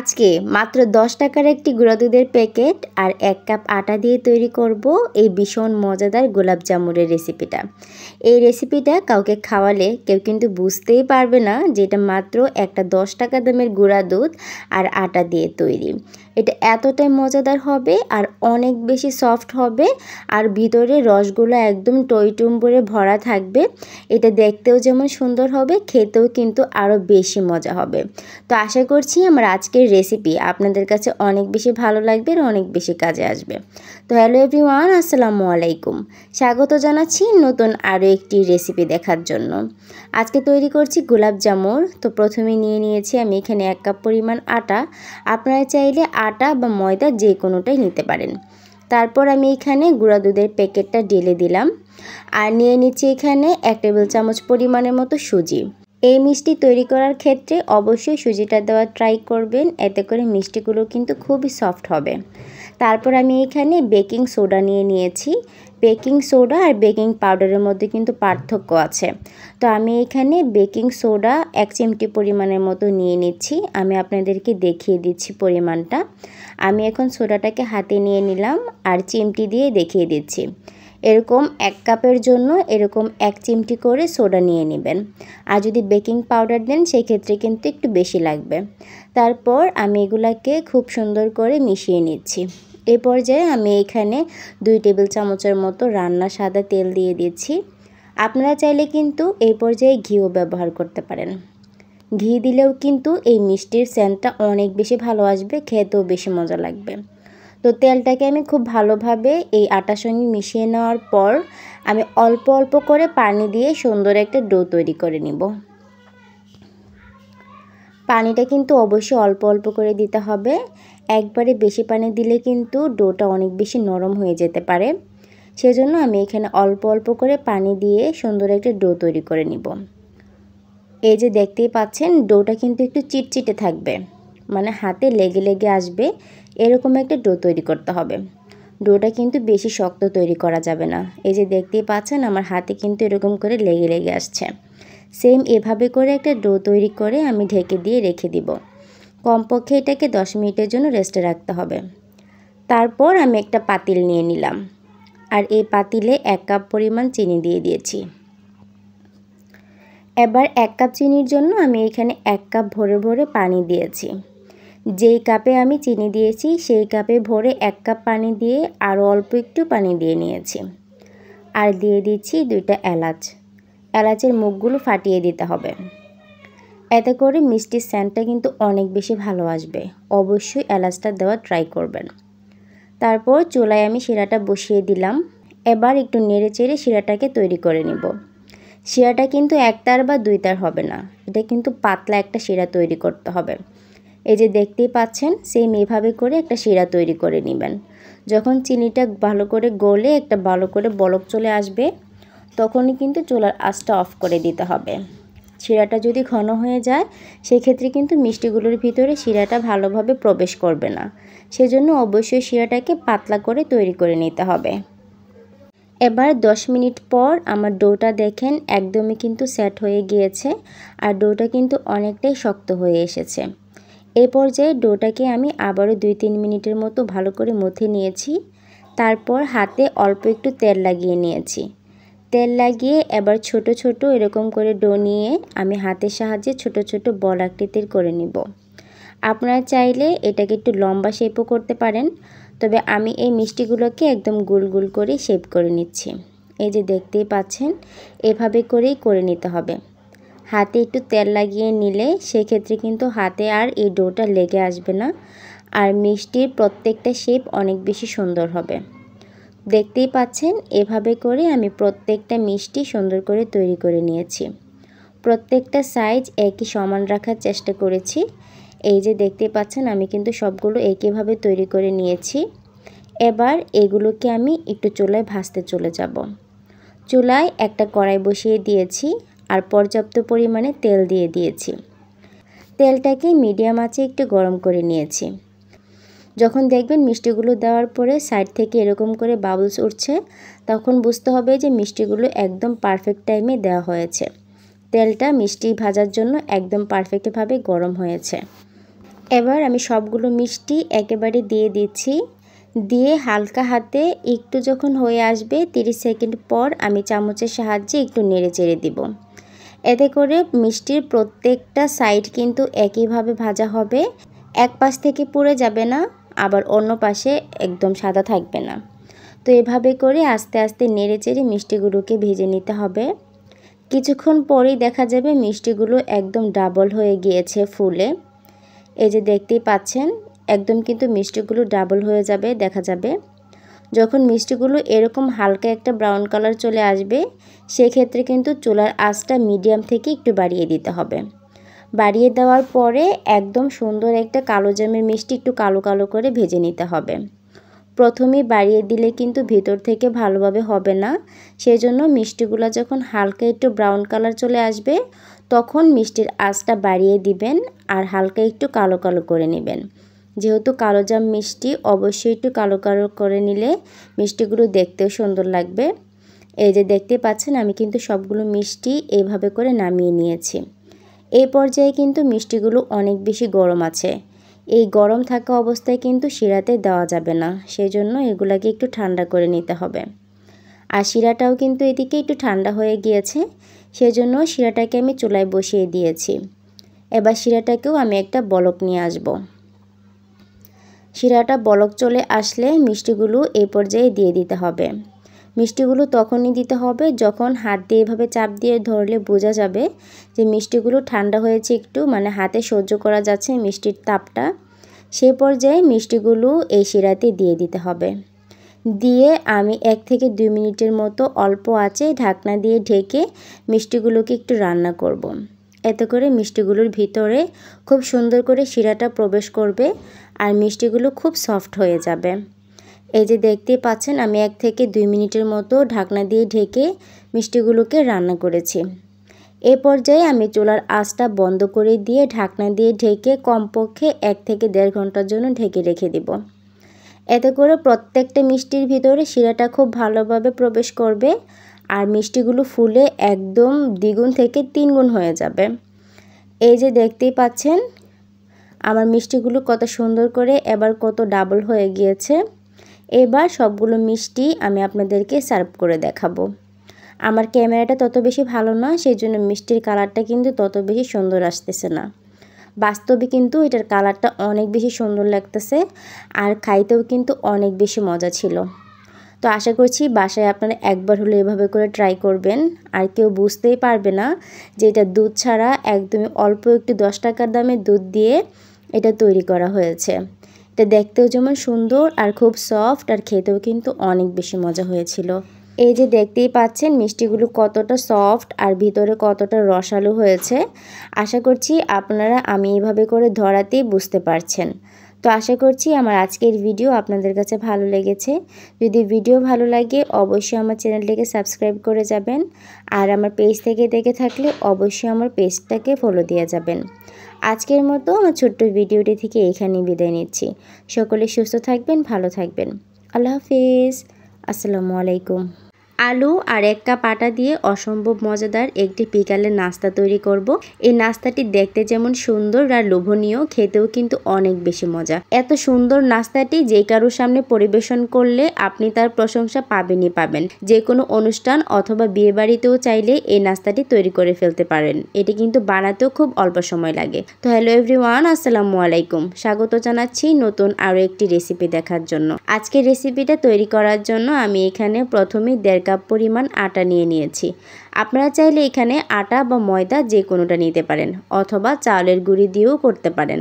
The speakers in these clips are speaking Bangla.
আজকে মাত্র 10 টাকার একটি গুঁড়া দুধের প্যাকেট আর 1 কাপ আটা দিয়ে তৈরি করব এই ভীষণ মজাদার গোলাপ জামুনের রেসিপিটা। এই রেসিপিটা কাউকে খাওয়ালে কেউ কিন্তু বুঝতেই পারবে না যে এটা মাত্র একটা 10 টাকা দামের গুঁড়া দুধ আর আটা দিয়ে তৈরি। এটা এতটাই মজাদার হবে আর অনেক বেশি সফট হবে আর ভিতরে রসগুলো একদম টইটুম্বুরে ভরা থাকবে। এটা দেখতেও যেমন সুন্দর হবে, খেতেও কিন্তু আরও বেশি মজা হবে। তো আশা করছি আমার আজকের রেসিপি আপনাদের কাছে অনেক বেশি ভালো লাগবে আর অনেক বেশি কাজে আসবে। তো হ্যালো এভরিওয়ান, আসসালামু আলাইকুম। স্বাগত জানাচ্ছি নতুন আরও একটি রেসিপি দেখার জন্য। আজকে তৈরি করছি গোলাপ জামুন। তো প্রথমে নিয়েছি আমি এখানে 1 কাপ পরিমাণ আটা। আপনারা চাইলে আটা বা ময়দা যে কোনোটাই নিতে পারেন। তারপর আমি এখানে গুঁড়া দুধের প্যাকেটটা ঢেলে দিলাম আর নিয়ে নিচ্ছি এখানে 1 টেবিল চামচ পরিমাণের মতো সুজি। এই মিষ্টি তৈরি করার ক্ষেত্রে অবশ্যই সুজিটা দেওয়ার ট্রাই করবেন, এতে করে মিষ্টিগুলো কিন্তু খুবই সফট হবে। তারপর আমি এখানে বেকিং সোডা নিয়েছি। বেকিং সোডা আর বেকিং পাউডারের মধ্যে কিন্তু পার্থক্য আছে। তো আমি এখানে বেকিং সোডা 1 চিমটি পরিমাণের মতো নিয়ে নিচ্ছি। আমি আপনাদেরকে দেখিয়ে দিচ্ছি পরিমাণটা। আমি এখন সোডাটাকে হাতে নিয়ে নিলাম আর চিমটি দিয়ে দেখিয়ে দিচ্ছি। এরকম 1 কাপের জন্য এরকম 1 চিমটি করে সোডা নিয়ে নেবেন। আর যদি বেকিং পাউডার দেন সেক্ষেত্রে কিন্তু একটু বেশি লাগবে। তারপর আমি এগুলাকে খুব সুন্দর করে মিশিয়ে নিচ্ছি। এই পর্যায়ে আমি এখানে 2 টেবিল চামচের মতো রান্না সাদা তেল দিয়ে দিচ্ছি। আপনারা চাইলে কিন্তু এই পর্যায়ে ঘিও ব্যবহার করতে পারেন। ঘি দিলেও কিন্তু এই মিষ্টির সেন্টটা অনেক বেশি ভালো আসবে, খেতেও বেশি মজা লাগবে। তো তেলটাকে আমি খুব ভালোভাবে এই আটার সঙ্গে মিশিয়ে নেওয়ার পর আমি অল্প অল্প করে পানি দিয়ে সুন্দর একটা ডো তৈরি করে নিব। পানিটা কিন্তু অবশ্যই অল্প অল্প করে দিতে হবে। একবারে বেশি পানি দিলে কিন্তু ডোটা অনেক বেশি নরম হয়ে যেতে পারে। সেজন্য আমি এখানে অল্প অল্প করে পানি দিয়ে সুন্দর একটা ডো তৈরি করে নিব। এই যে দেখতেই পাচ্ছেন, ডোটা কিন্তু একটু চিটচিটে থাকবে, মানে হাতে লেগে আসবে, এরকম একটা ডো তৈরি করতে হবে। ডোটা কিন্তু বেশি শক্ত তৈরি করা যাবে না। এই যে দেখতেই পাচ্ছেন আমার হাতে কিন্তু এরকম করে লেগে আসছে। সেম এভাবে করে একটা ডো তৈরি করে আমি ঢেকে দিয়ে রেখে দিব। কমপক্ষে এটাকে 10 মিনিটের জন্য রেস্টে রাখতে হবে। তারপর আমি একটা পাতিল নিয়ে নিলাম আর এই পাতিলে 1 কাপ পরিমাণ চিনি দিয়ে দিয়েছি। এবার 1 কাপ চিনির জন্য আমি এখানে 1 কাপ ভরে পানি দিয়েছি। যেই কাপে আমি চিনি দিয়েছি সেই কাপে ভরে 1 কাপ পানি দিয়ে আরও অল্প একটু পানি দিয়ে নিয়েছি। আর দিয়ে দিচ্ছি 2টা এলাচ। এলাচের মুখগুলো ফাটিয়ে দিতে হবে। এতে করে মিষ্টির সেন্টটা কিন্তু অনেক বেশি ভালো আসবে। অবশ্যই এলাচটা দেওয়ার ট্রাই করবেন। তারপর চুলায় আমি শিরাটা বসিয়ে দিলাম। এবার একটু নেড়েচেড়ে শিরাটাকে তৈরি করে নিব। শিরাটা কিন্তু 1 তার বা 2 তার হবে না, এটা কিন্তু পাতলা একটা শিরা তৈরি করতে হবে। এই যে দেখতেই পাচ্ছেন, সেম এভাবে করে একটা শিরা তৈরি করে নেবেন। যখন চিনিটা ভালো করে গলে একটা ভালো করে বলক চলে আসবে তখনই কিন্তু চুলার আঁচটা অফ করে দিতে হবে। শিরাটা যদি ঘন হয়ে যায় সেক্ষেত্রে কিন্তু মিষ্টিগুলোর ভিতরে শিরাটা ভালোভাবে প্রবেশ করবে না। সেজন্য অবশ্যই শিরাটাকে পাতলা করে তৈরি করে নিতে হবে। এবার 10 মিনিট পর আমার ডোটা দেখেন একদমই কিন্তু সেট হয়ে গিয়েছে আর ডোটা কিন্তু অনেকটাই শক্ত হয়ে এসেছে। এই পর্যায়ে ডোটাকে আমি আবারও 2-3 মিনিটের মতো ভালো করে মথে নিয়েছি। তারপর হাতে অল্প একটু তেল লাগিয়ে নিয়েছি। তেল লাগিয়ে এবার ছোট ছোট এরকম করে ডো নিয়ে আমি হাতের সাহায্যে ছোট ছোট বল আকৃতির করে নিব। আপনারা চাইলে এটাকে একটু লম্বা শেপও করতে পারেন, তবে আমি এই মিষ্টিগুলোকে একদম গোল গোল করে শেপ করে নিচ্ছি। এই যে দেখতেই পাচ্ছেন, এভাবে করেই করে নিতে হবে। হাতে একটু তেল লাগিয়ে নিলে সেক্ষেত্রে কিন্তু হাতে আর এই ডোটা লেগে আসবে না আর মিষ্টির প্রত্যেকটা শেপ অনেক বেশি সুন্দর হবে। দেখতেই পাচ্ছেন, এভাবে করে আমি প্রত্যেকটা মিষ্টি সুন্দর করে তৈরি করে নিয়েছি। প্রত্যেকটা সাইজ একই সমান রাখার চেষ্টা করেছি। এই যে দেখতেই পাচ্ছেন আমি কিন্তু সবগুলো একইভাবে তৈরি করে নিয়েছি। এবার এগুলোকে আমি একটু চুলায় ভাজতে চলে যাব। চুলায় একটা কড়াই বসিয়ে দিয়েছি আর পর্যাপ্ত পরিমাণে তেল দিয়ে দিয়েছি। তেলটাকে মিডিয়াম আঁচে একটু গরম করে নিয়েছি। যখন দেখবেন মিষ্টিগুলো দেওয়ার পরে সাইড থেকে এরকম করে বাবলস উঠছে তখন বুঝতে হবে যে মিষ্টিগুলো একদম পারফেক্ট টাইমে দেওয়া হয়েছে। তেলটা মিষ্টি ভাজার জন্য একদম পারফেক্টভাবে গরম হয়েছে। এবার আমি সবগুলো মিষ্টি একেবারে দিয়ে দিচ্ছি। দিয়ে হালকা হাতে একটু যখন হয়ে আসবে 30 সেকেন্ড পর আমি চামচের সাহায্যে একটু নেড়ে চেড়ে দিব। এতে করে মিষ্টির প্রত্যেকটা সাইড কিন্তু একইভাবে ভাজা হবে, এক পাশ থেকে পুড়ে যাবে না, আবার অন্য পাশে একদম সাদা থাকবে না। তো এভাবে করে আস্তে আস্তে নেড়ে চেড়ে মিষ্টিগুলোকে ভেজে নিতে হবে। কিছুক্ষণ পরেই দেখা যাবে মিষ্টিগুলো একদম ডাবল হয়ে গিয়েছে ফুলে। এই যে দেখতেই পাচ্ছেন একদম কিন্তু মিষ্টিগুলো ডাবল হয়ে যাবে, দেখা যাবে। যখন মিষ্টিগুলো এরকম হালকা একটা ব্রাউন কালার চলে আসবে সেক্ষেত্রে কিন্তু চুলার আঁচটা মিডিয়াম থেকে একটু বাড়িয়ে দিতে হবে। বাড়িয়ে দেওয়ার পরে একদম সুন্দর একটা কালো জামের মিষ্টি একটু কালো কালো করে ভেজে নিতে হবে। প্রথমেই বাড়িয়ে দিলে কিন্তু ভিতর থেকে ভালোভাবে হবে না, সেজন্য মিষ্টিগুলো যখন হালকা একটু ব্রাউন কালার চলে আসবে তখন মিষ্টির আঁচটা বাড়িয়ে দিবেন আর হালকা একটু কালো কালো করে নেবেন। যেহেতু কালো জাম মিষ্টি অবশ্যই একটু কালো কালো করে নিলে মিষ্টিগুলো দেখতেও সুন্দর লাগবে। এই যে দেখতে পাচ্ছেন আমি কিন্তু সবগুলো মিষ্টি এইভাবে করে নামিয়ে নিয়েছি। এই পর্যায়ে কিন্তু মিষ্টিগুলো অনেক বেশি গরম আছে, এই গরম থাকা অবস্থায় কিন্তু শিরাতে দেওয়া যাবে না, সেজন্য এগুলাকে একটু ঠান্ডা করে নিতে হবে। আর শিরাটাও কিন্তু এদিকে একটু ঠান্ডা হয়ে গিয়েছে, সেজন্য শিরাটাকে আমি চুলায় বসিয়ে দিয়েছি। এবার শিরাটাকেও আমি একটা বলক নিয়ে আসব। শিরাটা বলক চলে আসলে মিষ্টিগুলো এই পর্যায়ে দিয়ে দিতে হবে। মিষ্টিগুলো তখনই দিতে হবে যখন হাত দিয়ে এভাবে চাপ দিয়ে ধরলে বোঝা যাবে যে মিষ্টিগুলো ঠান্ডা হয়েছে, একটু মানে হাতে সহ্য করা যাচ্ছে মিষ্টির তাপটা। সেই পর্যায়ে মিষ্টিগুলো এই শিরাতে দিয়ে দিতে হবে। দিয়ে আমি 1 থেকে 2 মিনিটের মতো অল্প আঁচে ঢাকনা দিয়ে ঢেকে মিষ্টিগুলোকে একটু রান্না করব। এতে করে মিষ্টিগুলোর ভিতরে খুব সুন্দর করে শিরাটা প্রবেশ করবে আর মিষ্টিগুলো খুব সফট হয়ে যাবে। এই যে দেখতেই পাচ্ছেন আমি 1 থেকে 2 মিনিটের মতো ঢাকনা দিয়ে ঢেকে মিষ্টিগুলোকে রান্না করেছি। এই পর্যায়ে আমি চুলার আঁচটা বন্ধ করে দিয়ে ঢাকনা দিয়ে ঢেকে কমপক্ষে 1 থেকে 1.5 ঘন্টার জন্য ঢেকে রেখে দিব। এতে করে প্রত্যেকটা মিষ্টির ভিতরে শিরাটা খুব ভালোভাবে প্রবেশ করবে আর মিষ্টিগুলো ফুলে একদম দ্বিগুণ থেকে 3 গুণ হয়ে যাবে। এই যে দেখতেই পাচ্ছেন আমার মিষ্টিগুলো কত সুন্দর করে এবার কত ডাবল হয়ে গিয়েছে। এবার সবগুলো মিষ্টি আমি আপনাদেরকে সার্ভ করে দেখাবো। আমার ক্যামেরাটা তত বেশি ভালো না, সেই জন্য মিষ্টির কালারটা কিন্তু তত বেশি সুন্দর আসতেছে না। বাস্তবে কিন্তু এটার কালারটা অনেক বেশি সুন্দর লাগতেছে আর খাইতেও কিন্তু অনেক বেশি মজা ছিল। তো আশা করছি বাসায় আপনারা একবার হলে এভাবে করে ট্রাই করবেন আর কেউ বুঝতেই পারবে না যে এটা দুধ ছাড়া একদমই অল্প একটু 10 টাকার দামে দুধ দিয়ে এটা তৈরি করা হয়েছে। এটা দেখতেও যেমন সুন্দর আর খুব সফট আর খেতেও কিন্তু অনেক বেশি মজা হয়েছিল। এই যে দেখতেই পাচ্ছেন মিষ্টিগুলো কতটা সফট আর ভিতরে কতটা রসালো হয়েছে। আশা করছি আপনারা আমি এভাবে করে ধরাতেই বুঝতে পারছেন। তো আশা করছি আমার আজকের ভিডিও আপনাদের কাছে ভালো লেগেছে। যদি ভিডিও ভালো লাগে অবশ্যই আমার চ্যানেলটিকে সাবস্ক্রাইব করে যাবেন আর আমার পেজ থেকে দেখে থাকলে অবশ্যই আমার পেজটাকে ফলো দিয়ে যাবেন। আজকের মতো আমার ছোট্ট ভিডিওটি থেকে এখানেই বিদায় নিচ্ছি। সকলে সুস্থ থাকবেন, ভালো থাকবেন। আল্লাহ হাফিজ। আসসালামু আলাইকুম। আলু আর 1 কাপ আটা দিয়ে অসম্ভব মজাদার একটি বিকালের নাস্তা তৈরি করব। এই নাস্তাটি দেখতে যেমন সুন্দর আর লোভনীয়, খেতেও কিন্তু অনেক বেশি মজা। এত সুন্দর নাস্তাটি যে কারোর সামনে পরিবেশন করলে আপনি তার প্রশংসা পাবেনই পাবেন। যে কোনো অনুষ্ঠান অথবা বিয়ে বাড়িতেও চাইলে এই নাস্তাটি তৈরি করে ফেলতে পারেন। এটি কিন্তু বানাতেও খুব অল্প সময় লাগে। তো হ্যালো এভরিওয়ান, আসসালামু আলাইকুম। স্বাগত জানাচ্ছি নতুন আরও একটি রেসিপি দেখার জন্য। আজকের রেসিপিটা তৈরি করার জন্য আমি এখানে প্রথমে 1.5 কাপ পরিমাণ আটা নিয়ে নিয়েছি। আপনারা চাইলে এখানে আটা বা ময়দা যে কোনোটা নিতে পারেন অথবা চালের গুঁড়ি দিয়েও করতে পারেন।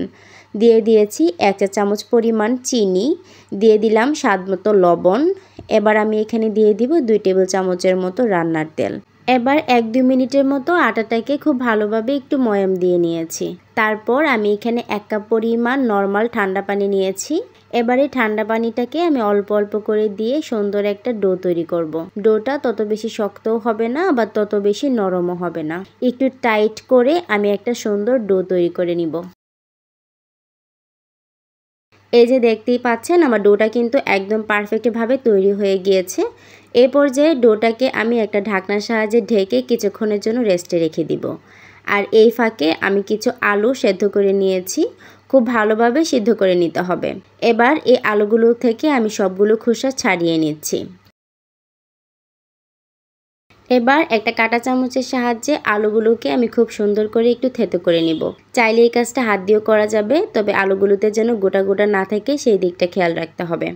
দিয়ে দিয়েছি 1 চা চামচ পরিমাণ চিনি, দিয়ে দিলাম স্বাদমতো লবণ। এবার আমি এখানে দিয়ে দিব 2 টেবিল চামচের মতো রান্নার তেল। এবার 1-2 মিনিটের মতো আটাটাকে খুব ভালোভাবে একটু ময়াম দিয়ে নিয়েছি। তারপর আমি এখানে 1 কাপ পরিমাণ নর্মাল ঠান্ডা পানি নিয়েছি। এবারে ঠান্ডা পানিটাকে আমি অল্প অল্প করে দিয়ে সুন্দর একটা ডো তৈরি করব। ডোটা তত বেশি শক্তও হবে না আবার তত বেশি নরমও হবে না, একটু টাইট করে আমি একটা সুন্দর ডো তৈরি করে নিব। এই যে দেখতেই পাচ্ছেন আমার ডোটা কিন্তু একদম পারফেক্টভাবে তৈরি হয়ে গিয়েছে। এই পর্যায়ে ডোটাকে আমি একটা ঢাকনার সাহায্যে ঢেকে কিছুক্ষণের জন্য রেস্টে রেখে দিব। আর এই ফাঁকে আমি কিছু আলু সেদ্ধ করে নিয়েছি। খুব ভালোভাবে সিদ্ধ করে নিতে হবে। এবার এই আলুগুলো থেকে আমি সবগুলো খোসা ছাড়িয়ে নিচ্ছি। এবার একটা কাঁটা চামচের সাহায্যে আলুগুলোকে আমি খুব সুন্দর করে একটু থেতো করে নিব। চাইলে এই কাজটা হাত দিয়েও করা যাবে, তবে আলুগুলোতে যেন গোটা গোটা না থাকে সেই দিকটা খেয়াল রাখতে হবে।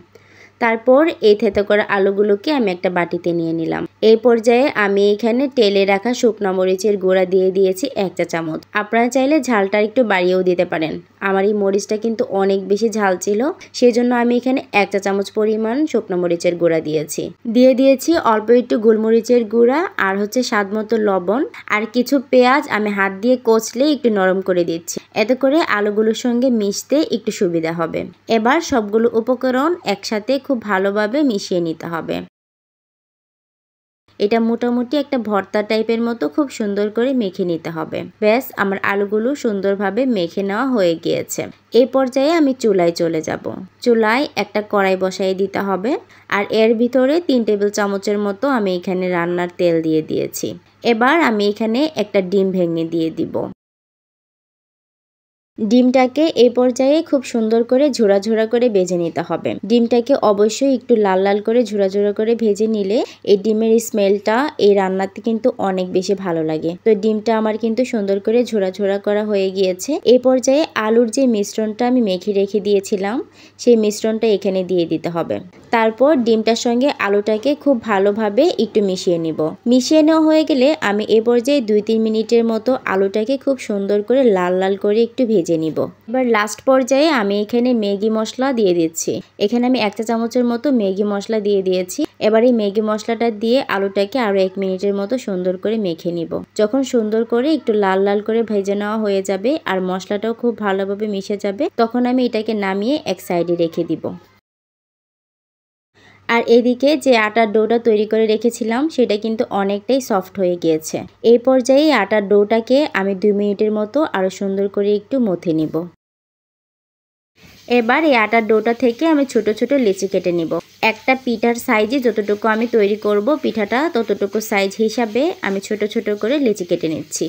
তারপর এই থেতো করা আলুগুলোকে আমি একটা বাটিতে নিয়ে নিলাম। এই পর্যায়ে আমি এখানে তেলে রাখা শুকনো মরিচের গুঁড়া দিয়ে দিয়েছি 1 চা চামচ। আপনারা চাইলে ঝালটা একটু বাড়িয়েও দিতে পারেন। আমার এই মরিচটা কিন্তু অনেক বেশি ঝাল ছিল, সেজন্য আমি এখানে 1 চা চামচ পরিমাণ শুকনো মরিচের গুঁড়া দিয়েছি। দিয়ে দিয়েছি অল্প একটু গোলমরিচের গুঁড়া আর স্বাদ মতো লবণ আর কিছু পেঁয়াজ আমি হাত দিয়ে কচলে একটু নরম করে দিচ্ছি। এতে করে আলুগুলোর সঙ্গে মিশতে একটু সুবিধা হবে। এবার সবগুলো উপকরণ একসাথে খুব ভালোভাবে মিশিয়ে নিতে হবে। এটা মোটামুটি একটা ভর্তা টাইপের মতো খুব সুন্দর করে মেখে নিতে হবে। ব্যাস, আমার আলুগুলো সুন্দরভাবে মেখে নেওয়া হয়ে গিয়েছে। এই পর্যায়ে আমি চুলায় চলে যাব। চুলায় একটা কড়াই বসাই দিতে হবে আর এর ভিতরে 3 টেবিল চামচের মতো আমি এখানে রান্নার তেল দিয়ে দিয়েছি। এবার আমি এখানে একটা ডিম ভেঙে দিয়ে দিব। ডিমটাকে এই পর্যায়ে খুব সুন্দর করে ঝোড়া ঝোড়া করে ভেজে নিতে হবে। ডিমটাকে অবশ্যই একটু লাল লাল করে ঝোড়া ঝোড়া করে ভেজে নিলে এই ডিমের স্মেলটা এই রান্নাতে কিন্তু অনেক বেশি ভালো লাগে। তো ডিমটা আমার কিন্তু সুন্দর করে ঝোড়া ঝোড়া করা হয়ে গিয়েছে। এই পর্যায়ে আলুর যে মিশ্রণটা আমি মেখে রেখে দিয়েছিলাম সেই মিশ্রণটা এখানে দিয়ে দিতে হবে। তারপর ডিমটার সঙ্গে আলুটাকে খুব ভালোভাবে একটু মিশিয়ে নিব। মিশিয়ে নেওয়া হয়ে গেলে আমি এই পর্যায়ে 2-3 মিনিটের মতো আলুটাকে খুব সুন্দর করে লাল লাল করে একটু ভেজে নিব। এবার লাস্ট পর্যায়ে আমি এখানে ম্যাগি মশলা দিয়ে দিচ্ছি। এখানে আমি 1 চা চামচের মতো ম্যাগি মশলা দিয়ে দিয়েছি। এবার এই ম্যাগি মশলাটা দিয়ে আলুটাকে আরো 1 মিনিটের মতো সুন্দর করে মেখে নিব। যখন সুন্দর করে একটু লাল লাল করে ভেজে নেওয়া হয়ে যাবে আর মশলাটাও খুব ভালোভাবে মিশে যাবে, তখন আমি এটাকে নামিয়ে এক সাইডে রেখে দিব। আর এদিকে যে আটার ডোটা তৈরি করে রেখেছিলাম সেটা কিন্তু অনেকটাই সফট হয়ে গিয়েছে। এই পর্যায়ে আটার ডোটাকে আমি 2 মিনিটের মতো আরো সুন্দর করে একটু মথে নিব। এবার এই আটার ডোটা থেকে আমি ছোট ছোট লেচি কেটে নিব। একটা পিঠার সাইজে যতটুকু আমি তৈরি করব পিঠাটা ততটুকু সাইজ হিসাবে আমি ছোট ছোট করে লেচি কেটে নিচ্ছি।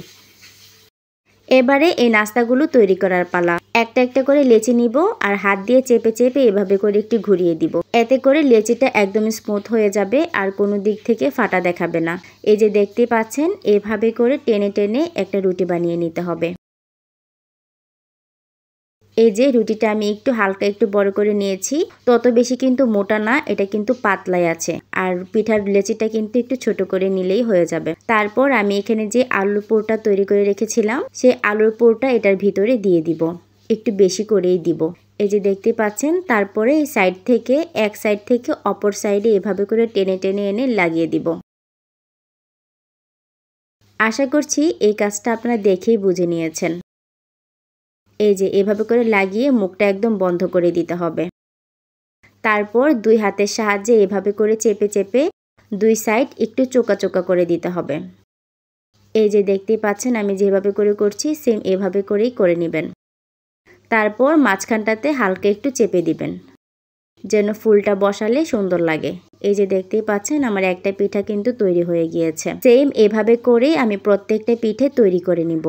এবারে এই নাস্তাগুলো তৈরি করার পালা। একটা একটা করে লেচি নিব আর হাত দিয়ে চেপে চেপে এভাবে করে একটু ঘুরিয়ে দিব। এতে করে লেচিটা একদম স্মুথ হয়ে যাবে আর কোনো দিক থেকে ফাটা দেখাবে না। এই যে দেখতে পাচ্ছেন, এভাবে করে টেনে টেনে একটা রুটি বানিয়ে নিতে হবে। এই যে রুটিটা আমি একটু হালকা একটু বড় করে নিয়েছি, তত বেশি কিন্তু মোটা না, এটা কিন্তু পাতলাই আছে। আর পিঠার লেচিটা কিন্তু একটু ছোট করে নিলেই হয়ে যাবে। তারপর আমি এখানে যে আলুর পুরটা তৈরি করে রেখেছিলাম সেই আলুর পুরটা এটার ভিতরে দিয়ে দিব, একটু বেশি করেই দিব। এই যে দেখতে পাচ্ছেন, তারপরে এই সাইড থেকে এক সাইড থেকে অপর সাইডে এভাবে করে টেনে টেনে এনে লাগিয়ে দিব। আশা করছি এই কাজটা আপনারা দেখেই বুঝে নিয়েছেন। এই যে এভাবে করে লাগিয়ে মুখটা একদম বন্ধ করে দিতে হবে। তারপর 2 হাতের সাহায্যে এভাবে করে চেপে চেপে 2 সাইড একটু চোকা চোকা করে দিতে হবে। এই যে দেখতেই পাচ্ছেন আমি যেভাবে করে করছি সেম এভাবে করেই করে নেবেন। তারপর মাঝখানটাতে হালকা একটু চেপে দিবেন যেন ফুলটা বসালে সুন্দর লাগে। এই যে দেখতেই পাচ্ছেন আমার একটা পিঠা কিন্তু তৈরি হয়ে গিয়েছে। সেম এভাবে করেই আমি প্রত্যেকটা পিঠে তৈরি করে নিব।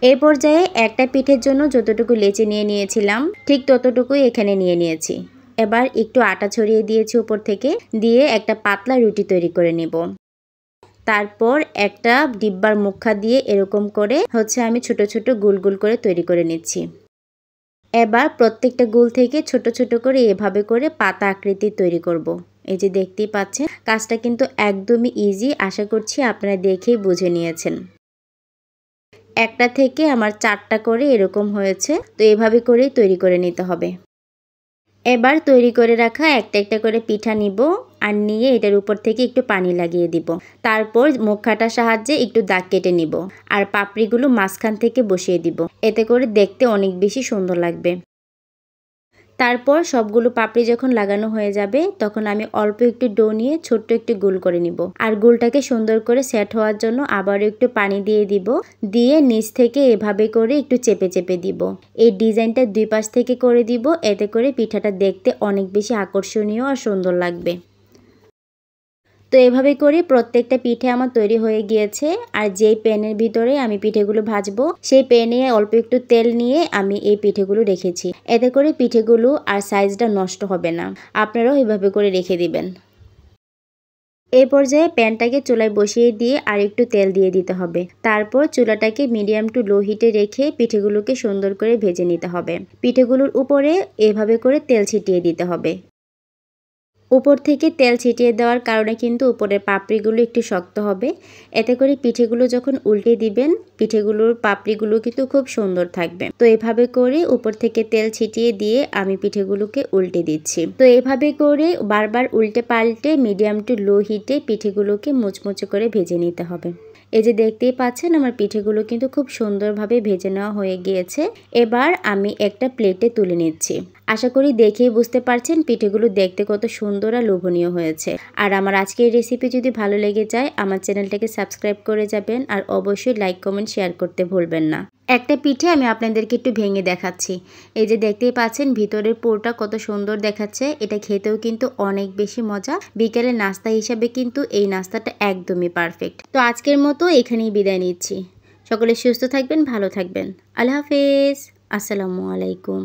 এই পর্যায়ে একটা পিঠের জন্য যতটুকু লেচি নিয়ে নিয়েছিলাম ঠিক ততটুকুই এখানে নিয়ে নিয়েছি। এবার একটু আটা ছড়িয়ে দিয়েছি উপর থেকে, দিয়ে একটা পাতলা রুটি তৈরি করে নেব। তারপর একটা ডিব্বার মুখা দিয়ে এরকম করে আমি ছোট ছোট গোল গোল করে তৈরি করে নিচ্ছি। এবার প্রত্যেকটা গোল থেকে ছোট ছোট করে এভাবে করে পাতা আকৃতি তৈরি করব। এই যে দেখতেই পাচ্ছেন, কাজটা কিন্তু একদমই ইজি। আশা করছি আপনারা দেখেই বুঝে নিয়েছেন। একটা থেকে আমার 4টা করে এরকম হয়েছে, তো এভাবে করেই তৈরি করে নিতে হবে। এবার তৈরি করে রাখা একটা একটা করে পিঠা নিব আর নিয়ে এটার উপর থেকে একটু পানি লাগিয়ে দিব। তারপর মুখাটার সাহায্যে একটু দাগ কেটে নিব আর পাপড়িগুলো মাঝখান থেকে বসিয়ে দিব। এতে করে দেখতে অনেক বেশি সুন্দর লাগবে। তারপর সবগুলো পাপড়ি যখন লাগানো হয়ে যাবে তখন আমি অল্প একটু ডো নিয়ে ছোট্ট একটু গোল করে নিব। আর গোলটাকে সুন্দর করে সেট হওয়ার জন্য আবারও একটু পানি দিয়ে দিব, দিয়ে নিচ থেকে এভাবে করে একটু চেপে চেপে দিব। এই ডিজাইনটা 2 পাশ থেকে করে দিব, এতে করে পিঠাটা দেখতে অনেক বেশি আকর্ষণীয় আর সুন্দর লাগবে। তো এভাবে করে প্রত্যেকটা পিঠে আমার তৈরি হয়ে গিয়েছে। আর যেই প্যানের ভিতরে আমি পিঠেগুলো ভাজবো সেই প্যানে অল্প একটু তেল নিয়ে আমি এই পিঠেগুলো রেখেছি। এতে করে পিঠেগুলো আর সাইজটা নষ্ট হবে না। আপনারাও এভাবে করে রেখে দিবেন। এই পর্যায়ে প্যানটাকে চুলায় বসিয়ে দিয়ে আর একটু তেল দিয়ে দিতে হবে। তারপর চুলাটাকে মিডিয়াম টু লো হিটে রেখে পিঠেগুলোকে সুন্দর করে ভেজে নিতে হবে। পিঠেগুলোর উপরে এভাবে করে তেল ছিটিয়ে দিতে হবে। উপর থেকে তেল ছিটিয়ে দেওয়ার কারণে কিন্তু উপরের পাপড়িগুলো একটু শক্ত হবে। এতে করে পিঠেগুলো যখন উল্টে দিবেন পিঠেগুলোর পাপড়িগুলো কিন্তু খুব সুন্দর থাকবে। তো এভাবে করে উপর থেকে তেল ছিটিয়ে দিয়ে আমি পিঠেগুলোকে উল্টে দিচ্ছি। তো এভাবে করে বারবার উল্টে পাল্টে মিডিয়াম টু লো হিটে পিঠেগুলোকে মুচমুচে করে ভেজে নিতে হবে। এই যে দেখতেই পাচ্ছেন আমার পিঠেগুলো কিন্তু খুব সুন্দরভাবে ভেজে নেওয়া হয়ে গিয়েছে। এবার আমি একটা প্লেটে তুলে নিচ্ছি। আশা করি দেখেই বুঝতে পারছেন পিঠেগুলো দেখতে কত সুন্দর আর লোভনীয় হয়েছে। আর আমার আজকের রেসিপি যদি ভালো লেগে যায় আমার চ্যানেলটাকে সাবস্ক্রাইব করে যাবেন আর অবশ্যই লাইক কমেন্ট শেয়ার করতে ভুলবেন না। একটা পিঠে আমি আপনাদেরকে একটু ভেঙে দেখাচ্ছি। এই যে দেখতেই পাচ্ছেন ভিতরের পুরটা কত সুন্দর দেখাচ্ছে। এটা খেতেও কিন্তু অনেক বেশি মজা। বিকেলের নাস্তা হিসাবে কিন্তু এই নাস্তাটা একদমই পারফেক্ট। তো আজকের মতো এখানেই বিদায় নিচ্ছি। সকলে সুস্থ থাকবেন, ভালো থাকবেন। আল্লাহ হাফেজ। আসসালামু আলাইকুম।